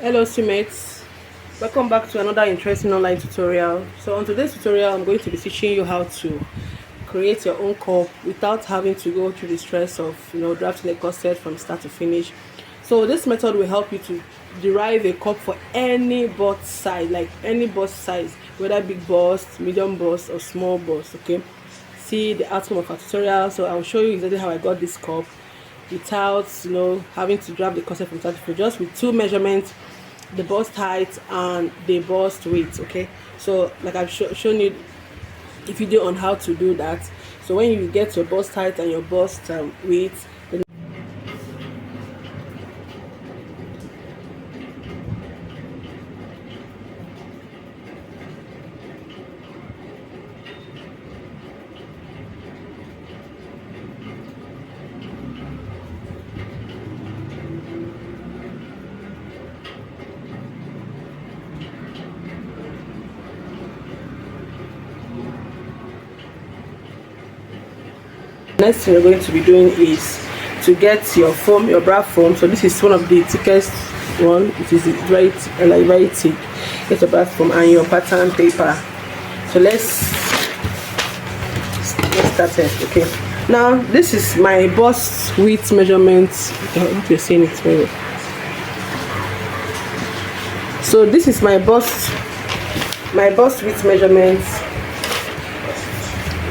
Hello mates, welcome back to another interesting online tutorial. So on today's tutorial I'm going to be teaching you how to create your own cup without having to go through the stress of drafting a corset from start to finish. So this method will help you to derive a cup for any bust size, like any bust size, whether big bust, medium bust or small bust. Okay, see the outcome of our tutorial. So I'll show you exactly how I got this cup without having to draft the corset from start to finish, just with two measurements: the bust height and the bust width. Okay, so like I've shown you a video on how to do that. So when you get your bust height and your bust width, next thing you're going to be doing is to get your foam, your bra foam. So this is one of the thickest one. It is very thick. Get your bra foam and your pattern paper. So let's get started. Okay, now this is my bust width measurement. I hope you're seeing it very well. So this is my bust width measurements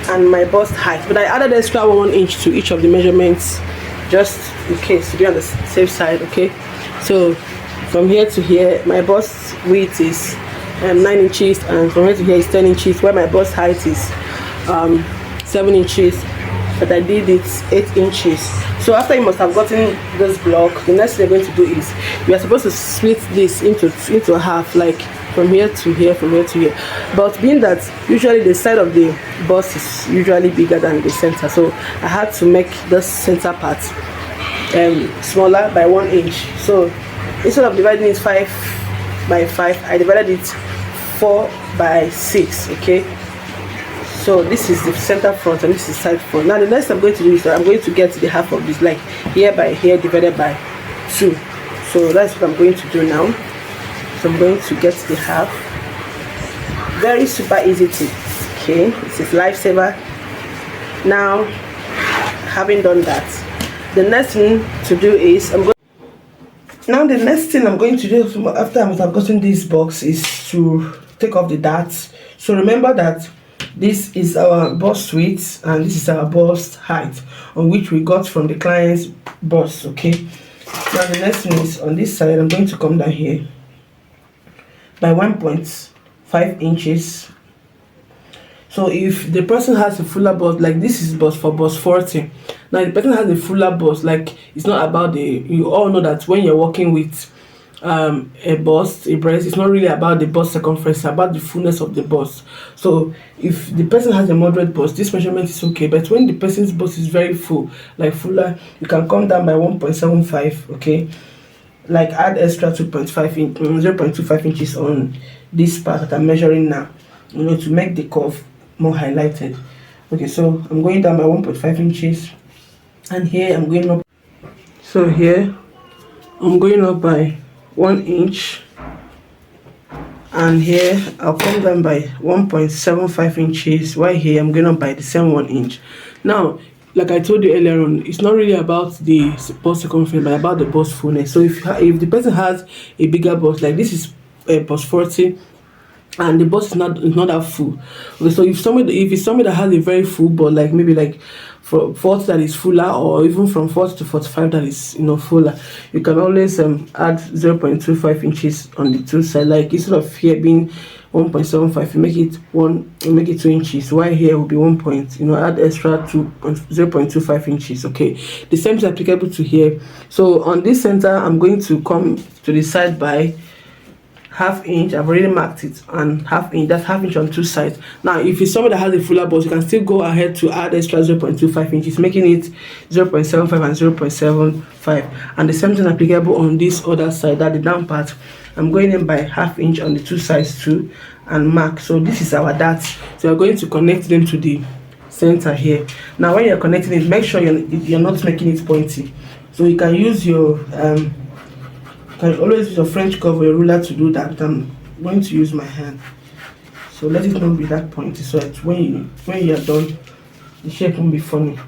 and my bust height, but I added extra 1 inch to each of the measurements just in case, to be on the safe side. Okay, so from here to here my bust width is 9 inches, and from here to here is 10 inches, where my bust height is 7 inches, but I did it 8 inches. So after you must have gotten this block, the next thing you're going to do is you are supposed to split this into half, like from here to here, from here to here. But being that usually the side of the bust is usually bigger than the center, so I had to make the center part smaller by 1 inch. So instead of dividing it 5 by 5, I divided it 4 by 6. Okay, so this is the center front and this is side front. Now the next I'm going to do is I'm going to get the half of this, like here by here divided by 2. So that's what I'm going to do now. So I'm going to get the half. Very super easy to, okay, this is lifesaver. Now having done that, the next thing to do is the next thing I'm going to do after I've gotten this box is to take off the darts. So remember that this is our bust width and this is our bust height, on which we got from the client's bust. Okay, now the next thing is on this side I'm going to come down here by 1.5 inches. So if the person has a fuller bust, like this is bust for bust 40, now if the person has a fuller bust, like it's not about you all know that when you're working with a breast, it's not really about the bust circumference, it's about the fullness of the bust. So if the person has a moderate bust, this measurement is okay, but when the person's bust is very full, like fuller, you can come down by 1.75. okay, like add extra 0.25 inches on this part that I'm measuring now, to make the curve more highlighted. Okay, so I'm going down by 1.5 inches, and here I'm going up. So here I'm going up by 1 inch, and here I'll come down by 1.75 inches, while here I'm going up by the same 1 inch. Now, like I told you earlier on, it's not really about the bust circumference, but about the bust fullness. So if the person has a bigger bust, like this is a bust 40 and the bust is not that full. Okay, so if it's somebody that has a very full bust, like maybe like from 40 that is fuller, or even from 40 to 45 that is fuller, you can always add 0.25 inches on the two sides. Like instead of here being 1.75, you make it 2 inches, while here will be add extra 0.25 inches. Okay, the same is applicable to here. So on this center I'm going to come to the side by half inch. I've already marked it, and half inch, that's half inch on two sides. Now if it's somebody that has a fuller bust, you can still go ahead to add extra 0.25 inches, making it 0.75 and 0.75, and the same thing applicable on this other side, that the down part. I'm going in by half inch on the two sides too, and mark. So this is our dart, so you're going to connect them to the center here. Now when you're connecting it, make sure you're not making it pointy. So you can use your can always use a French curve or a ruler to do that. I'm going to use my hand. So let it not be that pointy, so that when you are done, the shape won't be funny.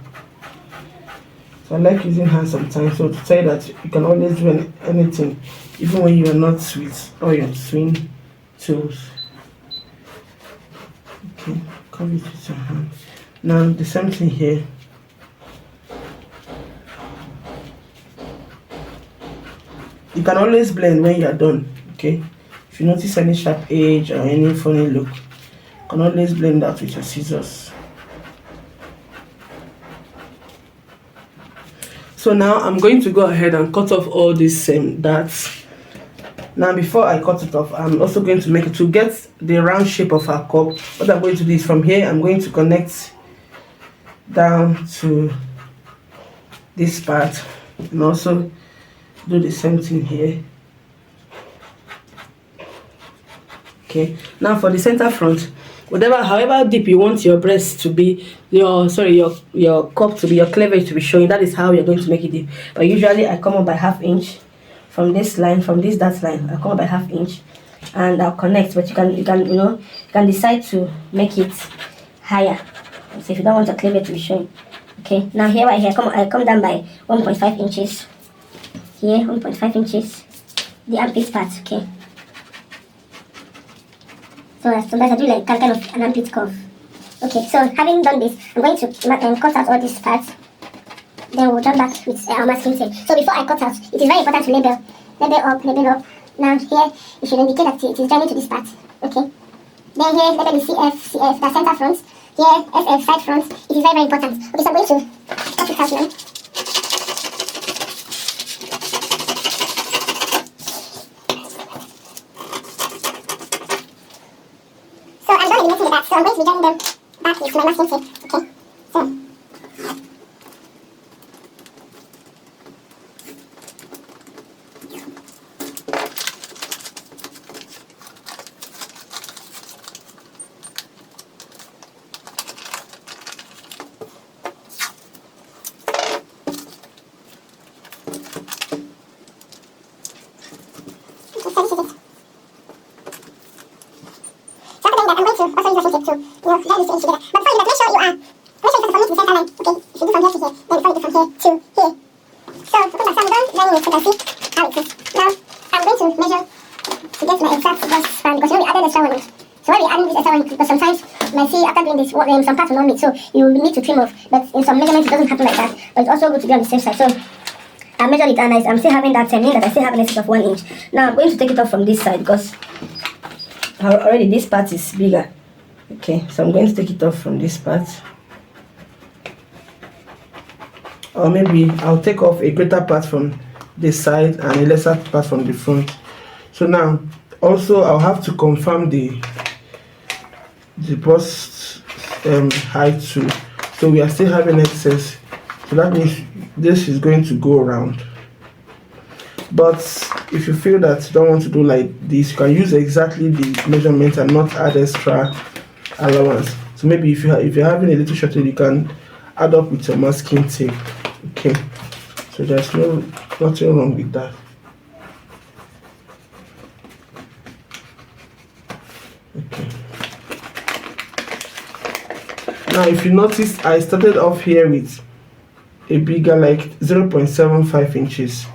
So I like using hands sometimes, so to say that you can always do anything, even when you are not with all your twin tools. Okay, cover it with your hand. Now the same thing here. You can always blend when you are done. Okay, if you notice any sharp edge or any funny look, you can always blend that with your scissors. So now I'm going to go ahead and cut off all these dots. Now before I cut it off, I'm also going to make it to get the round shape of our cup. What I'm going to do is from here, I'm going to connect down to this part and also do the same thing here. Okay, now for the center front, however deep you want your breast to be, your cup to be, your cleavage to be showing, that is how you're going to make it deep. But usually I come up by ½ inch from this line, from this dot line. I come up by ½ inch and I'll connect, but you can decide to make it higher. So if you don't want your cleavage to be showing. Okay, now here I come down by 1.5 inches. Here 1.5 inches, the armpit part. Okay, so sometimes I do like kind of an armpit curve. Okay, so having done this, I'm going to cut out all these parts. Then we'll jump back with our masking tape. So before I cut out, it is very important to label up. Now here, you should indicate that it is joining to this part. Okay. Then here, label the CF, the center front. Here, FF, side front. It is very, very important. Okay, so I'm going to cut it out now. So I'm done eliminating the back. So I'm going to be joining them back with my masking tape. Okay. So. Some parts will not meet, so you will need to trim off. But in some measurements, it doesn't happen like that. But it's also good to be on the safe side. So I measured it and I'm still having that meaning that I still have an excess of 1 inch. Now I'm going to take it off from this side because already this part is bigger. Okay, so I'm going to take it off from this part. Or maybe I'll take off a greater part from this side and a lesser part from the front. So now also I'll have to confirm the bust height too. So we are still having excess, so that means this is going to go around. But if you feel that you don't want to do like this, you can use exactly the measurement and not add extra allowance. So maybe if you're having a little shorter, you can add up with your masking tape. Okay, so there's nothing wrong with that. Okay. Now if you notice, I started off here with a bigger, like 0.75 inches.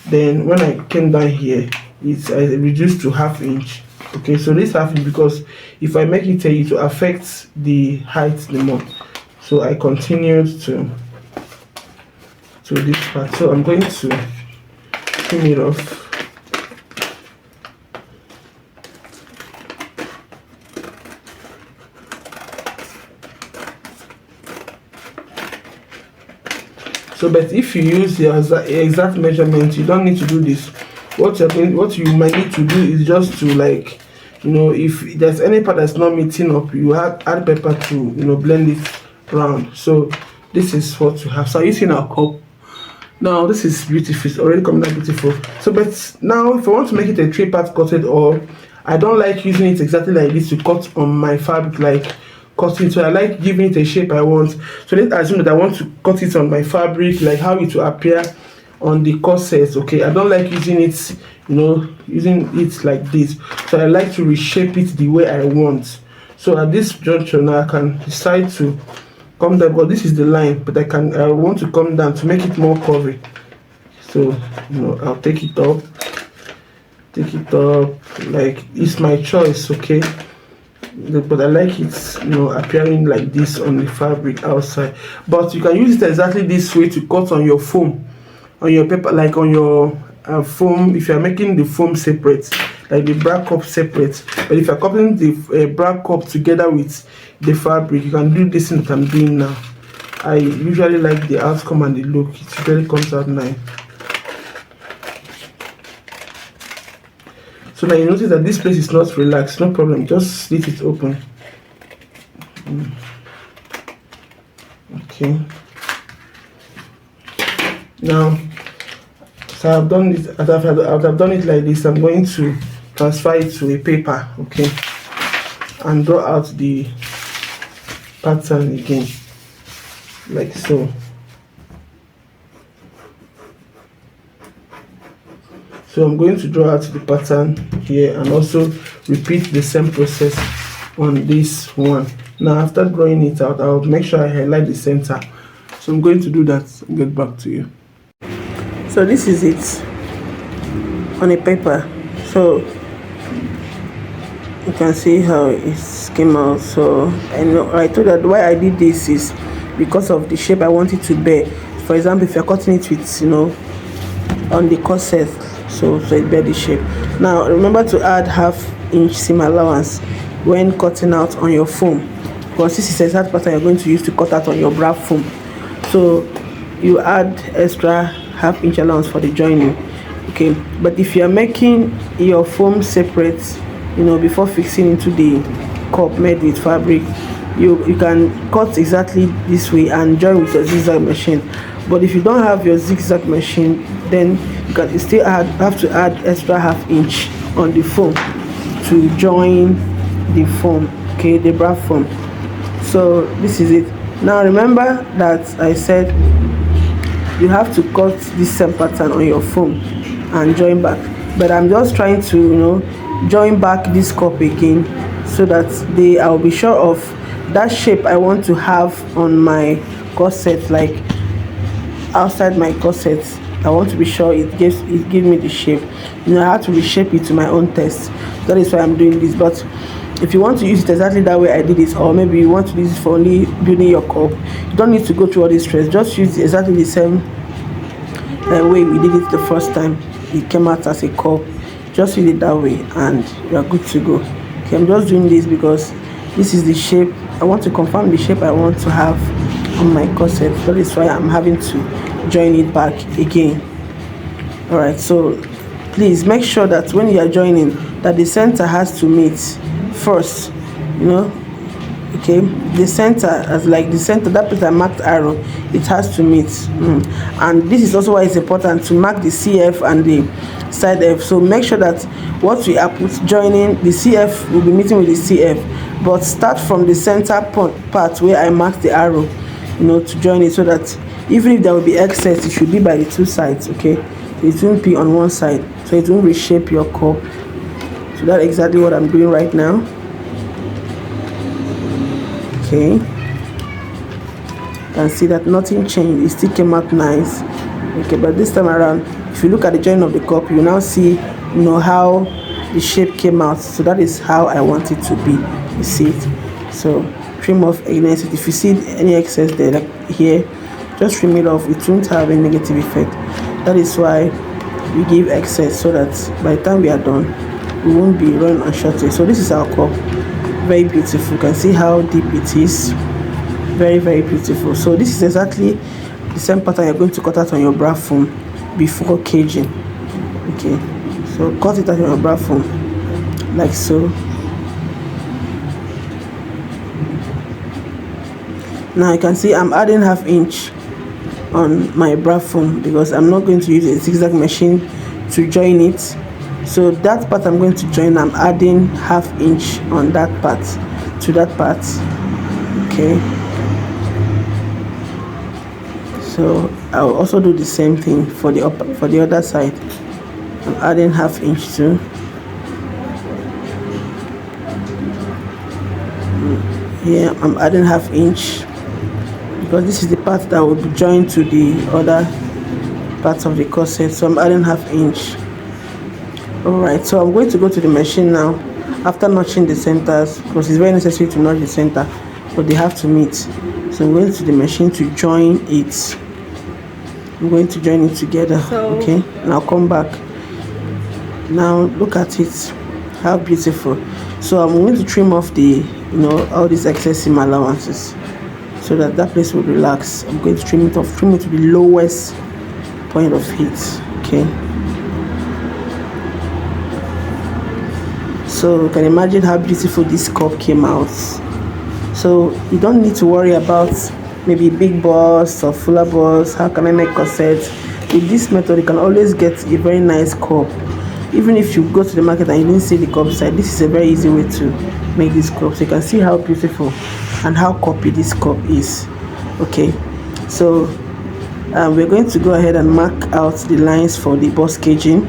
Then when I came down here, I reduced to ½ inch. Okay, so this ½ inch, because if I make it it will affect the height the more. So I continued to this part. So I'm going to trim it off. So, but if you use your exact measurement, you don't need to do this. What you might need to do is just to, like, if there's any part that's not meeting up, you add pepper to blend it round. So this is what you have. So using our cup. Now this is beautiful. It's already coming out beautiful. So, but now if I want to make it a 3-part cutted, or I don't like using it exactly like this to cut on my fabric, like cutting. So I like giving it a shape I want. So let's assume that I want to cut it on my fabric, like how it will appear on the corset. Okay, I don't like using it using it like this. So I like to reshape it the way I want. So at this juncture now, I can decide to come down, but this is the line, but I want to come down to make it more curvy. So I'll take it up, like it's my choice, okay? But I like it appearing like this on the fabric outside. But you can use it exactly this way to cut on your foam, on your paper, like on your foam. If you're making the foam separate, like the bra cup separate, but if you're coupling the bra cup together with the fabric, you can do this thing that I'm doing now. I usually like the outcome and the look. It really comes out nice. So now you notice that this place is not relaxed. No problem, just slit it open. Okay. Now, so I've done it. I've done it like this. I'm going to transfer it to a paper, okay, and draw out the pattern again, like so. So I'm going to draw out the pattern here and also repeat the same process on this one. Now after drawing it out, I'll make sure I highlight the center. So I'm going to do that and get back to you. So this is it on a paper. So you can see how it came out. So I told that why I did this is because of the shape I want it to bear. For example, if you're cutting it with on the corset, so it bear the shape. Now remember to add 1/2 inch seam allowance when cutting out on your foam, because this is the exact pattern you're going to use to cut out on your bra foam. So you add extra 1/2 inch allowance for the joining, okay? But if you're making your foam separate, before fixing into the cup made with fabric, you can cut exactly this way and join with your zigzag machine. But if you don't have your zigzag machine, then you can still have to add extra 1/2 inch on the foam to join the foam, okay, the bra foam. So this is it. Now remember that I said you have to cut this same pattern on your foam and join back, but I'm just trying to join back this cup again so that I'll be sure of that shape I want to have on my corset, like outside my corset. I want to be sure it gives me the shape. I have to reshape it to my own taste. That is why I'm doing this. But if you want to use it exactly that way I did it, or maybe you want to use it for only building your cup, you don't need to go through all this stress. Just use exactly the same way we did it the first time. It came out as a cup. Just use it that way and you are good to go. Okay, I'm just doing this because this is the shape. I want to confirm the shape I want to have on my corset. That is why I'm having to join it back again. All right, so please make sure that when you are joining, that the center has to meet first. Okay, the center, as like the center, that place I marked arrow, it has to meet. And this is also why it's important to mark the CF and the side F. So make sure that what we are joining, the CF will be meeting with the CF, but start from the center part where I marked the arrow, to join it, so that even if there will be excess, it should be by the two sides, okay? It won't be on one side, so it won't reshape your cup. So that's exactly what I'm doing right now. Okay, you can see that nothing changed. It still came out nice. Okay, but this time around, if you look at the join of the cup, you now see how the shape came out. So that is how I want it to be. You see it. So trim off against it. If you see any excess there, like here, just trim it off. It won't have any negative effect. That is why we give excess, so that by the time we are done, we won't be running on shortage. So this is our cup. Very beautiful. You can see how deep it is. Very, very beautiful. So this is exactly the same pattern you're going to cut out on your bra foam before caging. Okay, so cut it out on your bra foam like so. Now you can see I'm adding 1/2 inch on my bra foam because I'm not going to use a zigzag machine to join it. So that part I'm going to join, I'm adding 1/2 inch on that part to that part. Okay, so I'll also do the same thing for the other side. I'm adding half inch too. Here I'm adding half inch because this is the part that will be joined to the other parts of the corset, so I'm adding half inch. Alright, so I'm going to go to the machine now after notching the centers, because it's very necessary to notch the center, but they have to meet. So I'm going to the machine to join it. I'm going to join it together. Okay, and I'll come back. Now look at it, how beautiful. So I'm going to trim off the, all these excess seam allowances so that place will relax. I'm going to trim it off, trim it to the lowest point of heat. Okay, so you can imagine how beautiful this cup came out. So you don't need to worry about maybe big bust or fuller bust. How can I make corsets? With this method you can always get a very nice cup. Even if you go to the market and you didn't see the cup side, this is a very easy way to make this cup. So you can see how beautiful and how cuppy this cup is. Okay, so we're going to go ahead and mark out the lines for the bust caging.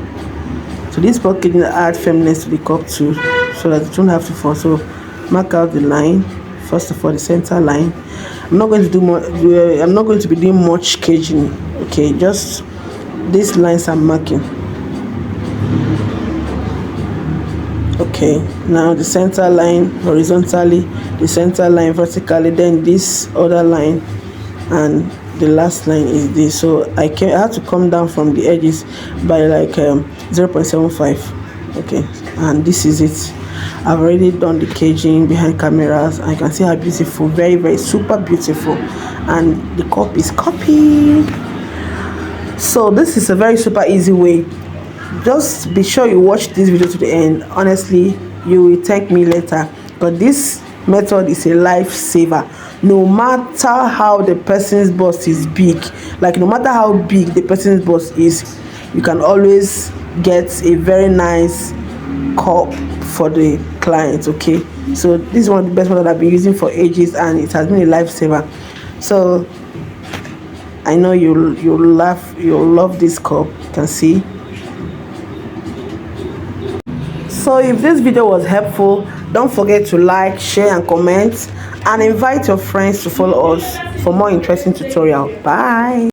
So this bust caging add firmness to the cup too, so that it don't have to fall. So mark out the line. First of all, the center line. I'm not going to do more. I'm not going to be doing much caging. Okay, just these lines I'm marking. Okay, now the center line horizontally, the center line vertically, then this other line, and the last line is this. So I had to come down from the edges by like 0.75. okay, and this is it. I've already done the caging behind cameras, and you can see how beautiful, very, very super beautiful, and the cup is copied. So this is a very super easy way. Just be sure you watch this video to the end. Honestly, you will thank me later, but this method is a lifesaver. No matter how the person's bust is big, like no matter how big the person's bust is, you can always get a very nice cup for the client. Okay, so this is one of the best methods I've been using for ages, and it has been a lifesaver. So I know you'll love this cup. You can see. So if this video was helpful, don't forget to like, share and comment, and invite your friends to follow us for more interesting tutorials. Bye.